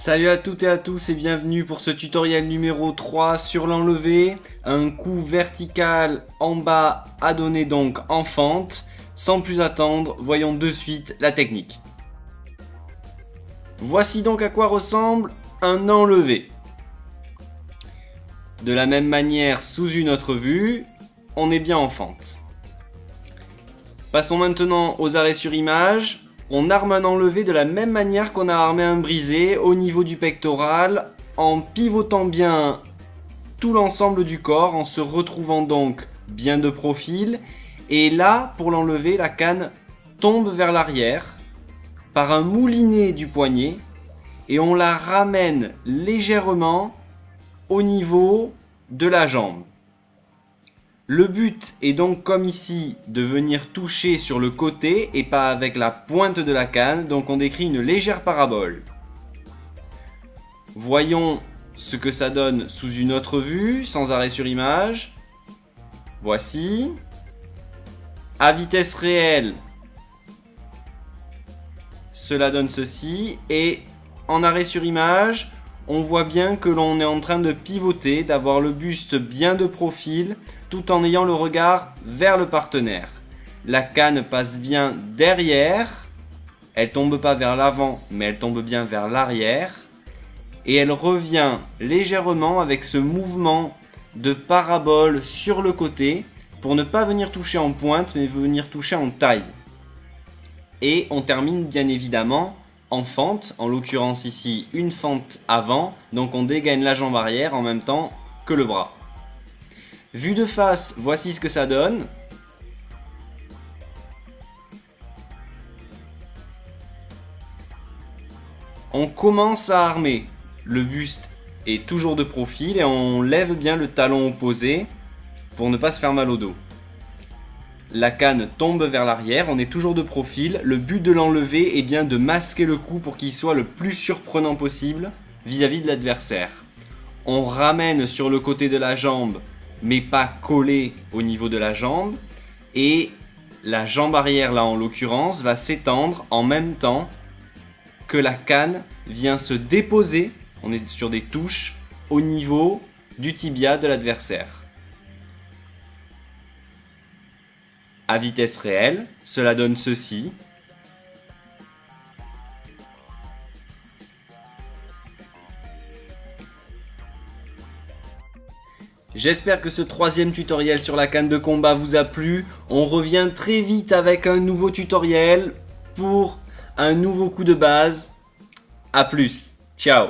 Salut à toutes et à tous et bienvenue pour ce tutoriel numéro 3 sur l'enlevé. Un coup vertical en bas à donner donc en fente. Sans plus attendre, voyons de suite la technique. Voici donc à quoi ressemble un enlevé. De la même manière, sous une autre vue, on est bien en fente. Passons maintenant aux arrêts sur image. On arme un enlevé de la même manière qu'on a armé un brisé au niveau du pectoral, en pivotant bien tout l'ensemble du corps, en se retrouvant donc bien de profil. Et là, pour l'enlever, la canne tombe vers l'arrière par un moulinet du poignet et on la ramène légèrement au niveau de la jambe. Le but est donc, comme ici, de venir toucher sur le côté et pas avec la pointe de la canne, donc on décrit une légère parabole. Voyons ce que ça donne sous une autre vue, sans arrêt sur image. Voici. À vitesse réelle, cela donne ceci. Et en arrêt sur image, on voit bien que l'on est en train de pivoter, d'avoir le buste bien de profil, tout en ayant le regard vers le partenaire. La canne passe bien derrière, elle tombe pas vers l'avant, mais elle tombe bien vers l'arrière. Et elle revient légèrement avec ce mouvement de parabole sur le côté, pour ne pas venir toucher en pointe, mais venir toucher en taille. Et on termine bien évidemment en fente, en l'occurrence ici une fente avant, donc on dégaine la jambe arrière en même temps que le bras. Vu de face, voici ce que ça donne. On commence à armer. Le buste est toujours de profil et on lève bien le talon opposé pour ne pas se faire mal au dos. La canne tombe vers l'arrière, on est toujours de profil. Le but de l'enlever est bien de masquer le coup pour qu'il soit le plus surprenant possible vis-à-vis de l'adversaire. On ramène sur le côté de la jambe, mais pas collé au niveau de la jambe. Et la jambe arrière, là en l'occurrence, va s'étendre en même temps que la canne vient se déposer, on est sur des touches, au niveau du tibia de l'adversaire. À vitesse réelle, cela donne ceci. J'espère que ce troisième tutoriel sur la canne de combat vous a plu. On revient très vite avec un nouveau tutoriel pour un nouveau coup de base. A plus, ciao.